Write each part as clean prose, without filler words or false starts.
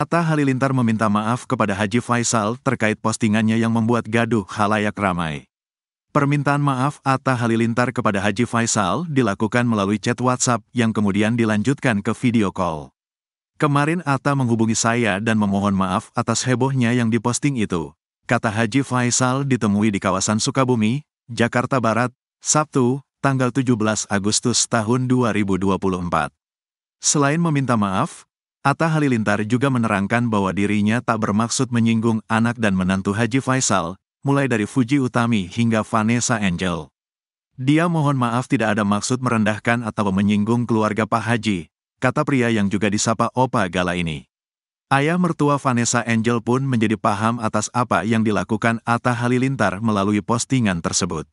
Atta Halilintar meminta maaf kepada Haji Faisal terkait postingannya yang membuat gaduh khalayak ramai. Permintaan maaf Atta Halilintar kepada Haji Faisal dilakukan melalui chat WhatsApp yang kemudian dilanjutkan ke video call. Kemarin Atta menghubungi saya dan memohon maaf atas hebohnya yang diposting itu, kata Haji Faisal ditemui di kawasan Sukabumi, Jakarta Barat, Sabtu, tanggal 17 Agustus tahun 2024. Selain meminta maaf, Atta Halilintar juga menerangkan bahwa dirinya tak bermaksud menyinggung anak dan menantu Haji Faisal, mulai dari Fuji Utami hingga Vanessa Angel. Dia mohon maaf tidak ada maksud merendahkan atau menyinggung keluarga Pak Haji, kata pria yang juga disapa Opa Gala ini. Ayah mertua Vanessa Angel pun menjadi paham atas apa yang dilakukan Atta Halilintar melalui postingan tersebut.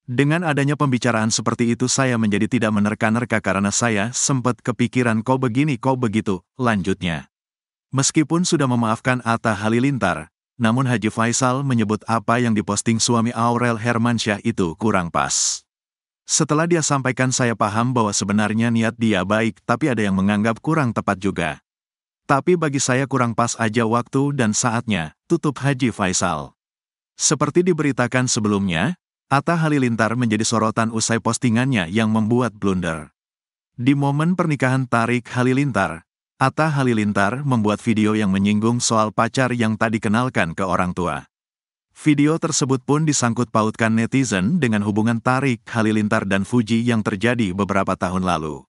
Dengan adanya pembicaraan seperti itu saya menjadi tidak menerka-nerka karena saya sempat kepikiran kok begini kok begitu, lanjutnya. Meskipun sudah memaafkan Atta Halilintar, namun Haji Faisal menyebut apa yang diposting suami Aurel Hermansyah itu kurang pas. Setelah dia sampaikan saya paham bahwa sebenarnya niat dia baik tapi ada yang menganggap kurang tepat juga. Tapi bagi saya kurang pas aja waktu dan saatnya, tutup Haji Faisal. Seperti diberitakan sebelumnya, Atta Halilintar menjadi sorotan usai postingannya yang membuat blunder. Di momen pernikahan Tarik Halilintar, Atta Halilintar membuat video yang menyinggung soal pacar yang tak dikenalkan ke orang tua. Video tersebut pun disangkut pautkan netizen dengan hubungan Tarik Halilintar dan Fuji yang terjadi beberapa tahun lalu.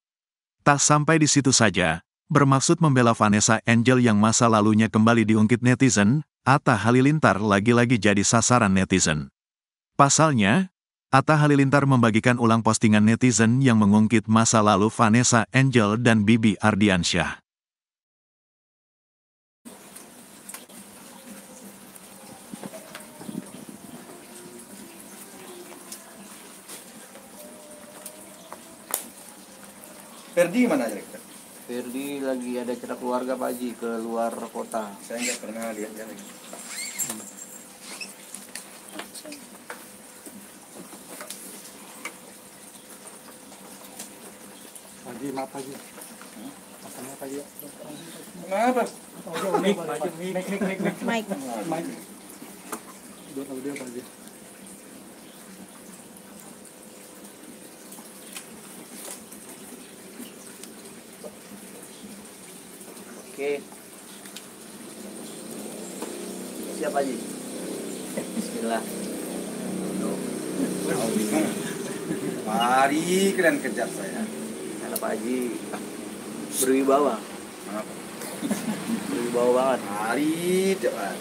Tak sampai di situ saja, bermaksud membela Vanessa Angel yang masa lalunya kembali diungkit netizen, Atta Halilintar lagi-lagi jadi sasaran netizen. Pasalnya, Atta Halilintar membagikan ulang postingan netizen yang mengungkit masa lalu Vanessa Angel dan Bibi Ardiansyah. Ferdi mana aja? Ferdi lagi ada acara keluarga Pak Haji ke luar kota. Saya nggak pernah lihat dia lagi. Haji, maaf Haji. Makannya Pak Haji. Kenapa? Mic. Buat audio Pak Haji. Oke. Siap Haji. Bismillah. Mari kalian kejar saya. Karena Pak Haji berwibawa. Kenapa? Berwibawa banget. Mari cepat.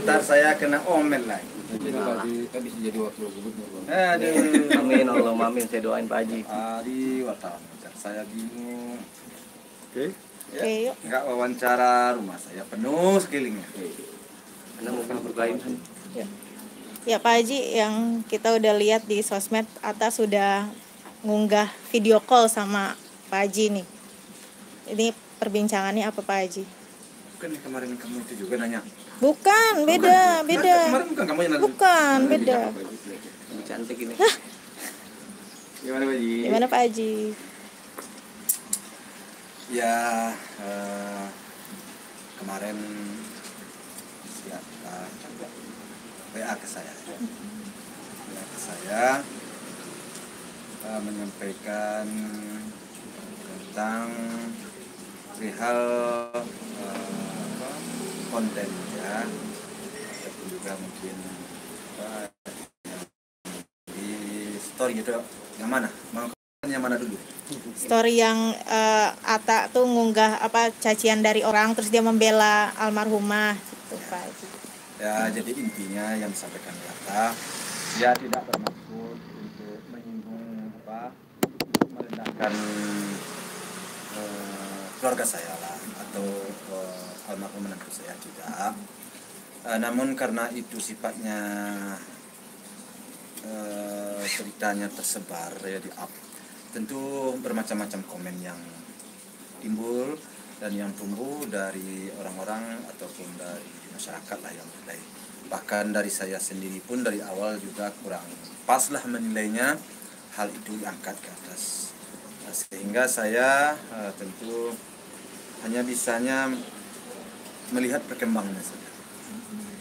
Ntar saya kena omel lagi. Kita bisa jadi wakil gubernur. Aduh. Amin Allah amin, saya doain Pak Haji. Mari wartawan. Saya bingung. Oke. Ya, Oke, yuk. nggak wawancara rumah saya penuh sekelilingnya. Anda mungkin berkain. Ya Pak Haji, yang kita udah lihat di sosmed, Atta sudah ngunggah video call sama Pak Haji nih. Ini perbincangannya apa Pak Haji? Bukan kemarin kamu itu juga nanya. Bukan, beda. Kemarin bukan kamu yang nanya. Bukan, beda. Lebih cantik ini. Gimana Pak Ji? Gimana Pak Haji? Ya, kemarin siapa WA ke saya. Menyampaikan tentang perihal konten ya, ataupun juga mungkin di story itu yang mana? Mau yang mana dulu? Story yang Atta tuh ngunggah cacian dari orang terus dia membela almarhumah gitu Pak Haji. Ya, jadi intinya yang disampaikan Atta, ya tidak bermaksud untuk menyinggung merendahkan keluarga saya lah atau almarhum menantu saya tidak. Namun karena itu sifatnya ceritanya tersebar ya di up, tentu bermacam-macam komen yang timbul dan yang tumbuh dari orang-orang ataupun dari masyarakat lah yang menilai. Bahkan dari saya sendiri pun dari awal juga kurang pas lah menilainya, hal itu diangkat ke atas. Sehingga saya tentu hanya bisanya melihat perkembangannya saja.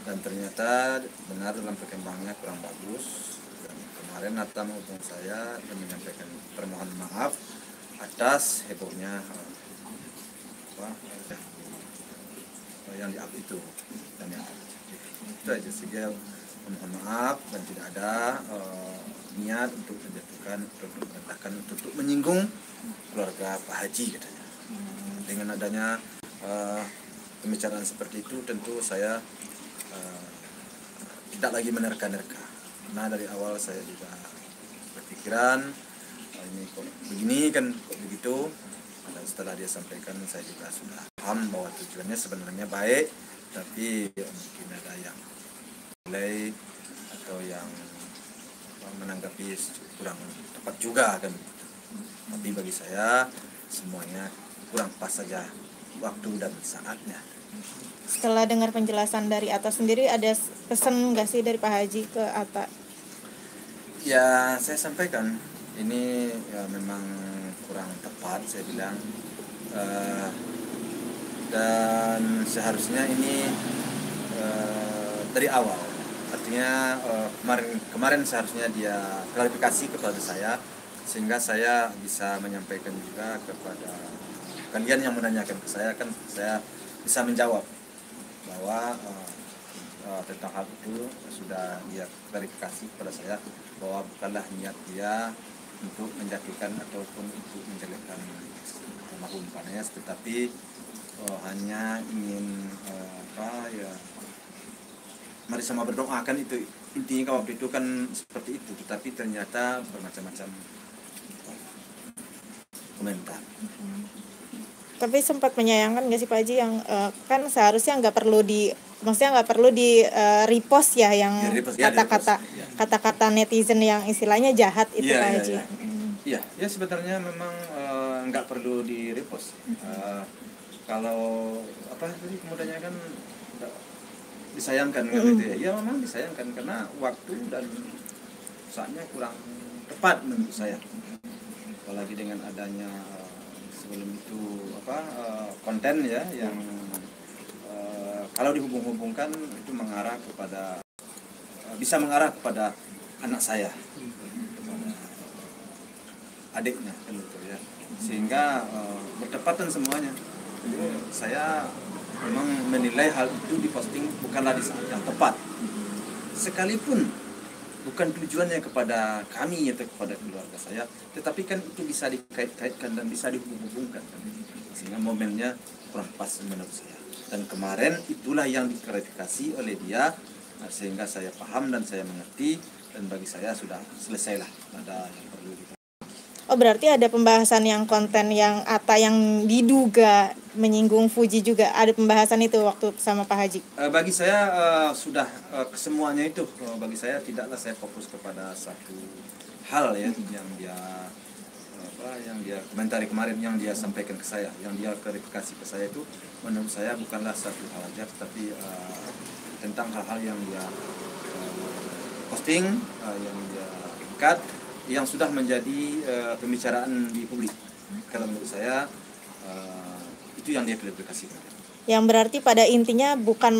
Dan ternyata benar dalam perkembangannya kurang bagus. Dan kemarin Atta menghubungi saya dan menyampaikan permohonan maaf atas hebohnya yang di-up itu dan yang itu aja sih. Dia mohon maaf dan tidak ada niat untuk menjatuhkan, untuk merendahkan, untuk menyinggung keluarga Pak Haji katanya. Dengan adanya pembicaraan seperti itu tentu saya tidak lagi menerka-nerka. Nah dari awal saya juga berpikiran ini kok begini kan, kok begitu. Dan setelah dia sampaikan saya juga sudah paham bahwa tujuannya sebenarnya baik, tapi mungkin ada yang mulai atau yang menanggapi kurang tepat juga kan. Tapi bagi saya semuanya kurang pas saja waktu dan saatnya. Setelah dengar penjelasan dari Atta sendiri, ada pesan nggak sih dari Pak Haji ke Atta? Ya saya sampaikan ini ya memang kurang tepat saya bilang, dan seharusnya ini dari awal, artinya kemarin seharusnya dia klarifikasi kepada saya sehingga saya bisa menyampaikan juga kepada kalian yang menanyakan ke saya, kan saya bisa menjawab bahwa tentang hal itu sudah dia klarifikasi kepada saya bahwa bukanlah niat dia untuk menjatuhkan ataupun untuk menjelekkan almarhum Pak Nayas, tetapi hanya ingin mari sama berdoa kan, itu intinya. Waktu itu kan seperti itu, tetapi ternyata bermacam-macam komentar. Tapi sempat menyayangkan nggak sih Pak Haji yang kan seharusnya nggak perlu maksudnya nggak perlu di repost ya yang kata-kata netizen yang istilahnya jahat itu Pak Haji. Iya, sebenarnya memang nggak perlu di repost. Kalau tadi kemudiannya kan disayangkan kan gitu ya. Ya memang disayangkan karena waktu dan saatnya kurang tepat menurut saya. Apalagi dengan adanya sebelum itu konten ya yang kalau dihubung-hubungkan itu bisa mengarah kepada anak saya, kepada adiknya kan gitu ya, sehingga bertepatan semuanya. Jadi saya memang menilai hal itu diposting bukanlah di saat yang tepat, sekalipun bukan tujuannya kepada kami atau kepada keluarga saya, tetapi kan itu bisa dikait-kaitkan dan bisa dihubung-hubungkan, sehingga momennya kurang pas menurut saya. Dan kemarin itulah yang diklarifikasi oleh dia, sehingga saya paham dan saya mengerti, dan bagi saya sudah selesailah, ada yang perlu kita. Oh berarti ada pembahasan yang konten yang Atta yang diduga menyinggung Fuji juga, ada pembahasan itu waktu sama Pak Haji? Bagi saya sudah kesemuanya itu. Bagi saya tidaklah saya fokus kepada satu hal ya yang dia komentari kemarin, yang dia sampaikan ke saya, yang dia klarifikasi ke saya itu menurut saya bukanlah satu hal aja, tetapi tentang hal-hal yang dia posting, yang dia angkat, yang sudah menjadi pembicaraan di publik. Kalau menurut saya itu yang dia klarifikasikan. Yang berarti pada intinya bukan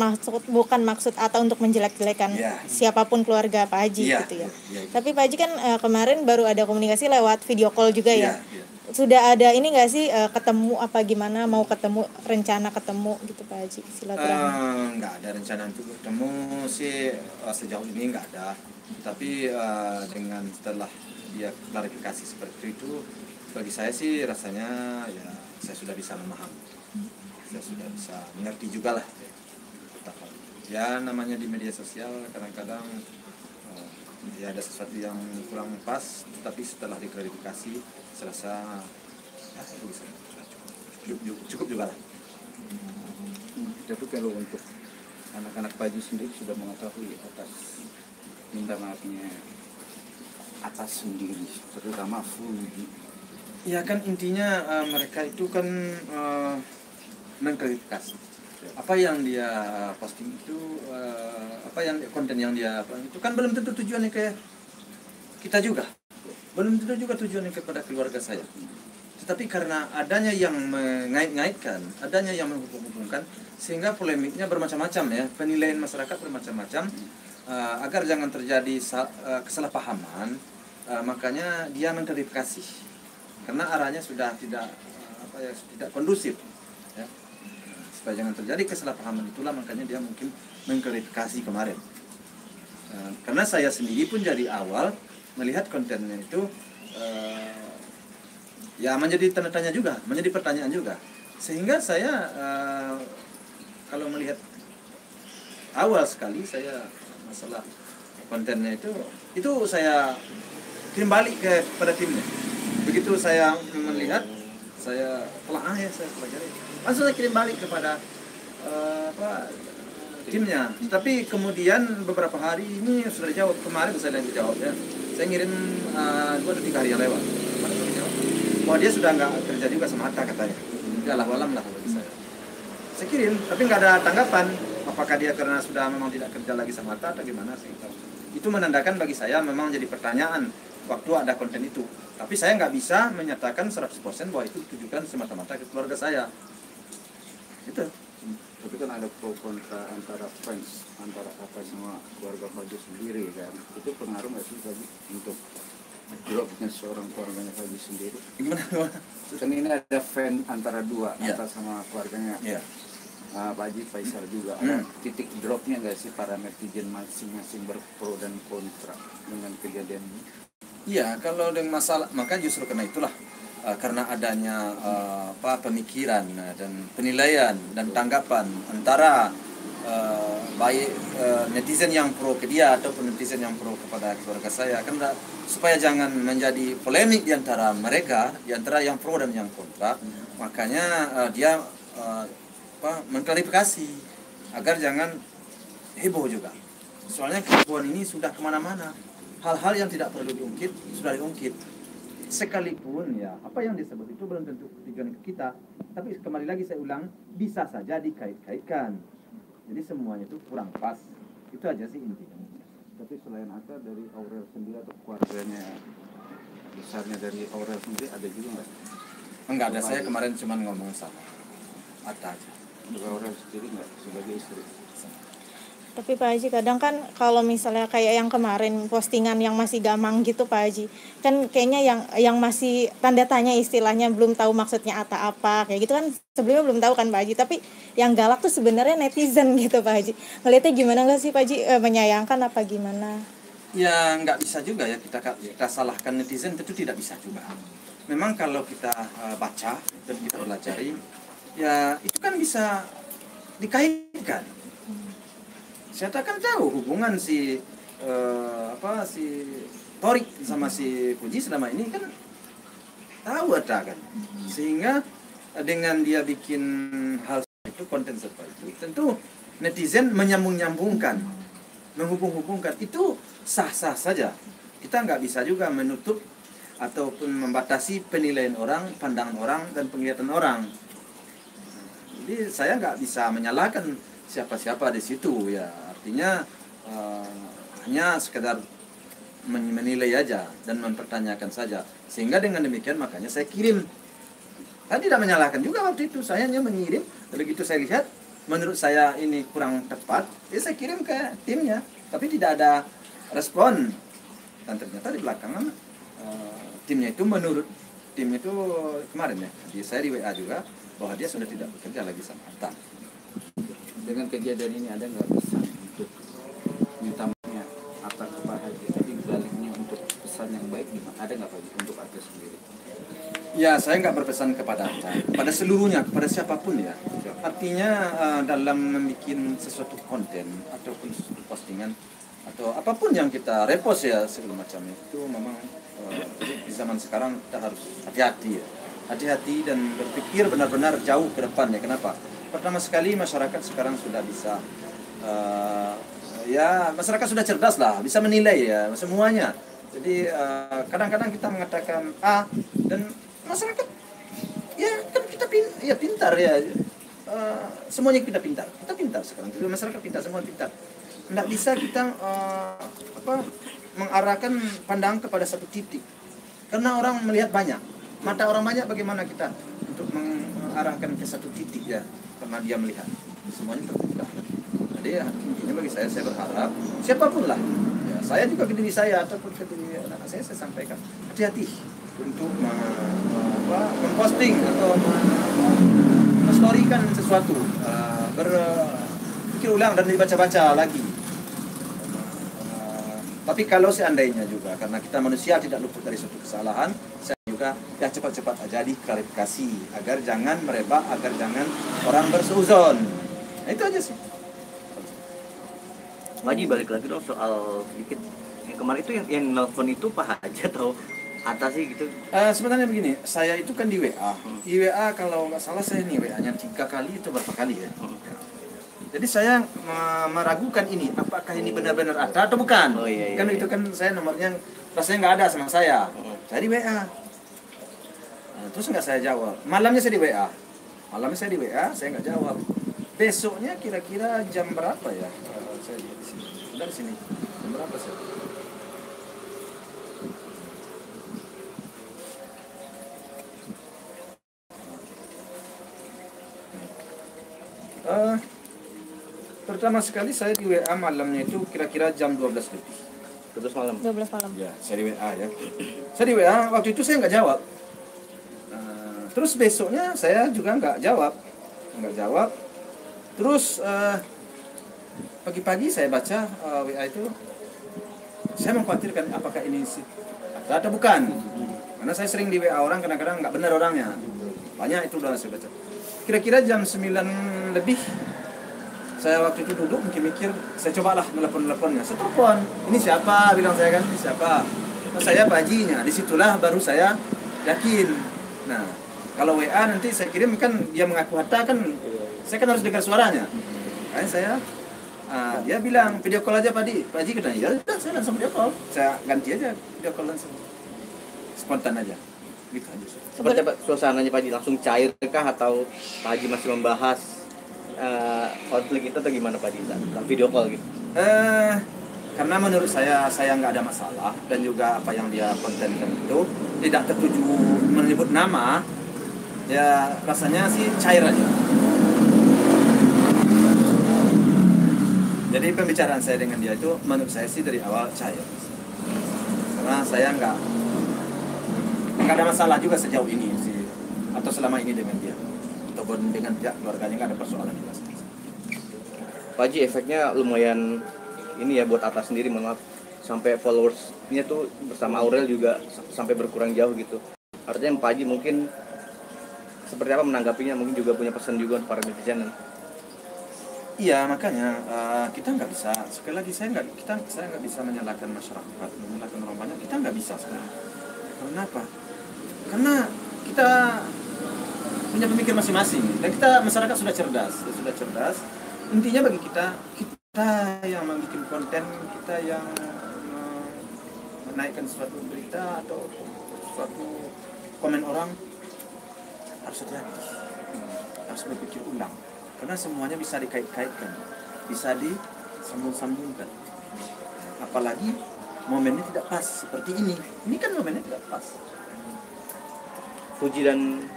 maksud Atta untuk menjelek-jelekan siapapun keluarga Pak Haji gitu ya. Tapi Pak Haji kan kemarin baru ada komunikasi lewat video call juga ya. Sudah ada ini nggak sih ketemu apa gimana, mau ketemu, rencana ketemu gitu Pak Haji, silaturahmi? Nggak ada rencana untuk ketemu sih sejauh ini nggak ada. Tapi dengan setelah dia klarifikasi seperti itu, bagi saya sih rasanya ya saya sudah bisa memahami. Saya sudah bisa mengerti juga lah ya, namanya di media sosial kadang-kadang ya ada sesuatu yang kurang pas, tapi setelah diklarifikasi selesai ya itu bisa cukup juga lah. Tapi kalau untuk anak-anak Pak Haji sendiri sudah mengetahui atas minta maafnya atas sendiri, terutama Fuji. Ya kan intinya mereka itu kan mengklarifikasi apa yang dia posting itu, apa yang konten yang dia itu kan belum tentu tujuannya ke kita juga, belum tentu juga tujuannya kepada keluarga saya. Tetapi karena adanya yang mengait-ngaitkan, adanya yang menghubung-hubungkan, sehingga polemiknya bermacam-macam ya, penilaian masyarakat bermacam-macam. Agar jangan terjadi kesalahpahaman, makanya dia mengklarifikasi, karena arahnya sudah tidak tidak kondusif ya. Supaya jangan terjadi kesalahpahaman itulah makanya dia mungkin mengklarifikasi kemarin. Karena saya sendiri pun dari awal melihat kontennya itu ya menjadi tanda tanya juga, menjadi pertanyaan juga, sehingga saya kalau melihat awal sekali saya masalah kontennya itu saya kirim balik kepada timnya. Begitu saya melihat, saya telah saya pelajari, langsung saya kirim balik kepada timnya. Tapi kemudian beberapa hari ini sudah dijawab, kemarin saya yang dijawab ya. Saya ngirim 2 atau 3 hari yang lewat. Wah, dia sudah nggak kerja juga sama Atta katanya. Ya lah walam lah bagi saya. Saya kirim, tapi nggak ada tanggapan. Apakah dia karena sudah memang tidak kerja lagi sama Atta atau gimana sih? Itu menandakan bagi saya memang jadi pertanyaan waktu ada konten itu. Tapi saya nggak bisa menyatakan 100% bahwa itu ditujukan semata-mata ke keluarga saya. Itu. Tapi kan ada pro kontra antara fans, antara apa sama keluarga Faji sendiri kan. Itu pengaruh nggak sih Faji untuk dropnya seorang keluarganya Faji sendiri? Gimana? Kan ini ada fan antara dua, Ya. atas sama keluarganya. Ya. Pak Haji Faisal juga. Ada titik dropnya nggak sih para netizen masing-masing berpro dan kontra dengan kejadian ini? Iya, kalau dengan masalah, maka justru karena itulah karena adanya pemikiran dan penilaian dan tanggapan antara baik netizen yang pro ke dia ataupun netizen yang pro kepada keluarga saya, karena supaya jangan menjadi polemik di antara mereka, di antara yang pro dan yang kontra, makanya dia mengklarifikasi agar jangan heboh juga. Soalnya kehebohan ini sudah kemana-mana. Hal-hal yang tidak perlu diungkit sudah diungkit. Sekalipun ya apa yang disebut itu belum tentu tujuan ke kita. Tapi kembali lagi saya ulang, bisa saja dikait-kaitkan. Jadi semuanya itu kurang pas. Itu aja sih intinya. Tapi selain Atta, dari Aurel sendiri atau keluarganya besarnya dari Aurel sendiri ada juga nggak? Enggak ada, saya kemarin cuma ngomong sama Atta aja. Untuk Aurel sendiri nggak sebagai istri? Tapi Pak Haji kadang kan kalau misalnya kayak yang kemarin postingan yang masih gamang gitu Pak Haji, kan kayaknya yang masih tanda tanya istilahnya, belum tahu maksudnya Atta apa kayak gitu kan, sebelumnya belum tahu kan Pak Haji, tapi yang galak tuh sebenarnya netizen gitu Pak Haji. Ngeliatnya gimana nggak sih Pak Haji, menyayangkan apa gimana? Ya nggak bisa juga ya kita salahkan netizen, tentu tidak bisa juga. Memang kalau kita baca dan kita pelajari, ya itu kan bisa dikaitkan. Saya kan tahu hubungan si Torik sama si Puji selama ini kan tahu ada kan, sehingga dengan dia bikin hal itu, konten seperti itu, tentu netizen menyambung-nyambungkan, menghubung-hubungkan, itu sah-sah saja. Kita nggak bisa juga menutup ataupun membatasi penilaian orang, pandangan orang, dan penglihatan orang. Jadi saya nggak bisa menyalahkan siapa-siapa di situ ya, artinya hanya sekedar menilai aja dan mempertanyakan saja, sehingga dengan demikian makanya saya kirim. Saya tidak menyalahkan juga waktu itu, saya hanya mengirim. Begitu saya lihat menurut saya ini kurang tepat, ya saya kirim ke timnya, tapi tidak ada respon. Dan ternyata di belakangan timnya itu, menurut timnya itu kemarin ya, saya di WA juga bahwa dia sudah tidak bekerja lagi sama Atta. Dengan kejadian ini ada nggak pesan untuk minta maafnya Atta ke Pak Haji, tapi baliknya untuk pesan yang baik gimana? Ada nggak Pak Haji untuk Atta sendiri? Ya, saya nggak berpesan kepada Atta, kepada seluruhnya, kepada siapapun ya. Artinya dalam membuat sesuatu konten ataupun sesuatu postingan atau apapun yang kita repost ya segala macam itu, memang di zaman sekarang kita harus hati-hati ya. Hati-hati dan berpikir benar-benar jauh ke depan ya. Kenapa? Pertama sekali masyarakat sekarang sudah bisa ya masyarakat sudah cerdas lah, bisa menilai ya semuanya. Jadi kadang-kadang kita mengatakan A dan masyarakat ya kan kita pintar ya, semuanya kita pintar sekarang. Jadi masyarakat pintar, semua pintar. Nggak bisa kita mengarahkan pandangan kepada satu titik, karena orang melihat banyak. mata orang banyak bagaimana kita untuk mengarahkan ke satu titik ya, karena dia melihat semuanya terbuka. Jadi ya, intinya bagi saya berharap siapapun lah, ya, saya juga ke diri saya ataupun ke diri anak saya sampaikan hati-hati untuk memposting atau men-storykan sesuatu, berpikir ulang dan dibaca-baca lagi. Tapi kalau seandainya juga, karena kita manusia tidak luput dari suatu kesalahan, saya juga ya cepat-cepat aja diklarifikasi agar jangan merebak, agar jangan orang berseuzon. Nah, itu aja sih. Pak Haji, balik lagi dong soal sedikit yang kemarin itu yang nelfon itu Pak Haji atau Atta sih gitu? Sebenarnya begini, saya itu kan di WA. Di WA kalau nggak salah saya nih WA-nya 3 kali itu berapa kali ya? Jadi saya meragukan ini, apakah ini benar-benar Atta atau bukan? Oh, iya, Kan iya. itu kan saya nomornya rasanya nggak ada sama saya. Saya di WA. Nah, terus nggak saya jawab. Malamnya saya di WA. Saya nggak jawab. Besoknya kira-kira jam berapa ya? Saya lihat di sini. Dari sini. Jam berapa sih? Pertama sekali saya di WA malamnya itu kira-kira jam 12 lebih. 12 malam. 12 malam. Ya, saya di WA ya. Saya di WA, waktu itu saya nggak jawab. Terus besoknya saya juga nggak jawab. Terus pagi-pagi saya baca WA itu, saya mengkhawatirkan apakah ini Atta atau bukan. Karena saya sering di WA orang, kadang-kadang nggak benar orangnya. Banyak itu udah saya baca. Kira-kira jam 9 lebih, saya waktu itu duduk mikir, saya cobalah nelpon-nelponnya. Saya telepon, ini siapa? Bilang saya kan, ini siapa? Nah, saya Pak Hajinya. Disitulah baru saya yakin. Nah, kalau WA nanti saya kirim kan dia mengaku Atta kan, saya kan harus dengar suaranya. Makanya saya, dia bilang video call aja Pak Haji katanya, ya udah saya langsung video call. Saya ganti aja video call langsung, spontan aja. Gitu aja. Seperti apa suasananya Pak Haji, langsung cair kah atau Pak Haji masih membahas konflik itu atau gimana Pak Haji dalam video call gitu? Karena menurut saya nggak ada masalah, dan juga apa yang dia kontenkan itu tidak tertuju menyebut nama, ya rasanya sih cair aja. Jadi pembicaraan saya dengan dia itu menurut saya sih dari awal cair, karena saya nggak ada masalah juga sejauh ini sih, atau selama ini dengan dia ataupun dengan pihak keluarganya nggak ada persoalan juga. Pak Haji, efeknya lumayan ini ya buat Atta sendiri, maaf, sampai followersnya tuh bersama Aurel juga sampai berkurang jauh gitu. Artinya Pak Haji mungkin seperti apa menanggapinya, mungkin juga punya pesan juga untuk para netizen. Iya, makanya kita nggak bisa, sekali lagi saya nggak bisa menyalahkan masyarakat, menyalahkan orang banyak, kita nggak bisa sekarang. Kenapa? Karena kita punya pemikir masing-masing, dan kita masyarakat sudah cerdas. Intinya bagi kita yang membuat konten, kita yang menaikkan suatu berita atau suatu komen orang, harus hati-hati, harus berpikir ulang, karena semuanya bisa dikait-kaitkan, bisa disambung-sambungkan. Apalagi momennya tidak pas seperti ini kan momennya tidak pas. Fuji dan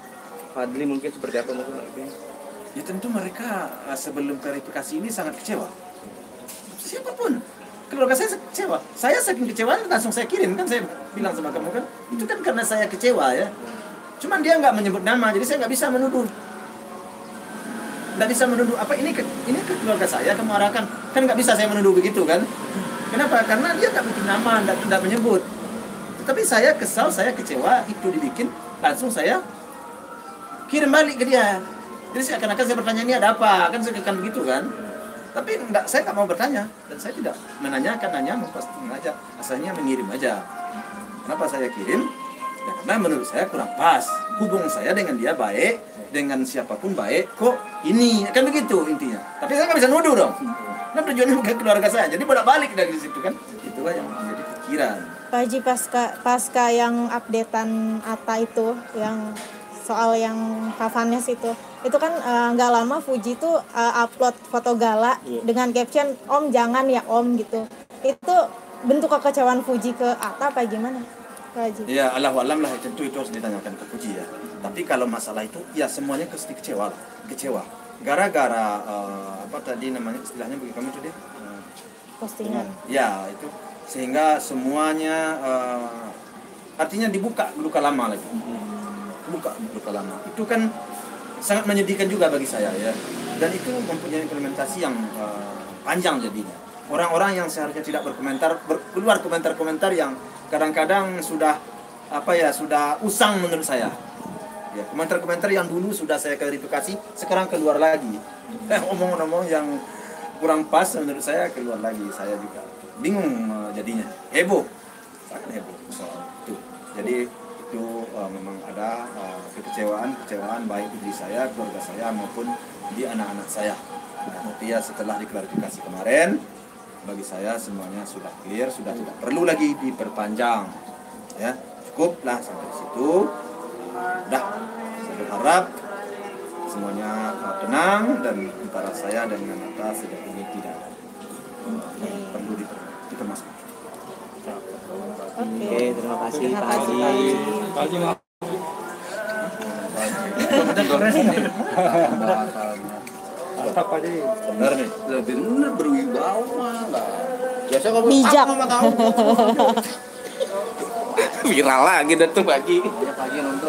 Fadli mungkin seperti apa mungkin? Ya tentu mereka sebelum klarifikasi ini sangat kecewa. Siapapun, keluarga saya kecewa. Saya saking kecewa langsung saya kirim, kan saya bilang sama kamu kan, itu kan karena saya kecewa ya. Cuman dia nggak menyebut nama, jadi saya nggak bisa menuduh. Nggak bisa menuduh apa ini ke keluarga saya, kamu arahkan, kan nggak bisa saya menuduh begitu kan. Kenapa? Karena dia nggak bikin nama, nggak menyebut. Tetapi saya kesal, saya kecewa, itu dibikin, langsung saya kirim balik ke dia. Jadi seakan-akan saya bertanya, ini ada apa? Kan saya akan begitu kan. Tapi saya nggak mau bertanya, dan saya tidak menanyakan, hanya memposting aja, asalnya mengirim aja. Kenapa saya kirim? Ya, karena menurut saya kurang pas. Hubungan saya dengan dia baik, dengan siapapun baik, kok ini kan begitu intinya. Tapi saya nggak bisa nuduh dong. Nah tujuannya bukan keluarga saya, jadi bolak-balik dari situ kan. Itulah yang menjadi pikiran. Pak Haji, pasca yang updatean Atta itu, yang soal yang Kavanes itu kan nggak lama Fuji tuh upload foto gala dengan caption Om jangan ya Om gitu. Itu bentuk kekecewaan Fuji ke Atta apa gimana? Pak Haji? Ya, Allahu alam lah, tentu itu harus ditanyakan ke Puji ya. Tapi kalau masalah itu, ya semuanya pasti kecewa lah. Kecewa. Gara-gara, apa tadi namanya, istilahnya bagi kamu itu dia? Postingan. Ya, itu. Sehingga semuanya, artinya dibuka luka lama lagi. Buka luka lama. Itu kan sangat menyedihkan juga bagi saya ya. Dan itu mempunyai implementasi yang panjang jadinya. Orang-orang yang seharusnya tidak berkomentar, keluar komentar-komentar yang kadang-kadang sudah sudah usang menurut saya. Ya, komentar-komentar yang dulu sudah saya klarifikasi, sekarang keluar lagi. Omong-omong yang kurang pas menurut saya keluar lagi. Saya juga bingung jadinya. Heboh, sangat heboh soal itu. Jadi itu memang ada kekecewaan baik di saya, keluarga saya maupun di anak-anak saya. Tapi ya setelah diklarifikasi kemarin, bagi saya semuanya sudah clear, sudah tidak perlu lagi diperpanjang. Ya, cukuplah sampai situ. Dah, saya berharap semuanya tenang dan antara saya dengan atas sejak ini tidak perlu dipermasukkan. Oke, terima kasih terima Pak kasih Haji. Pak Haji. Benar nih. Bener berwibawa lah. Biasa kamu Bijak. Viral lagi dah tuh Pak Haji. Ya Pak Haji nonton.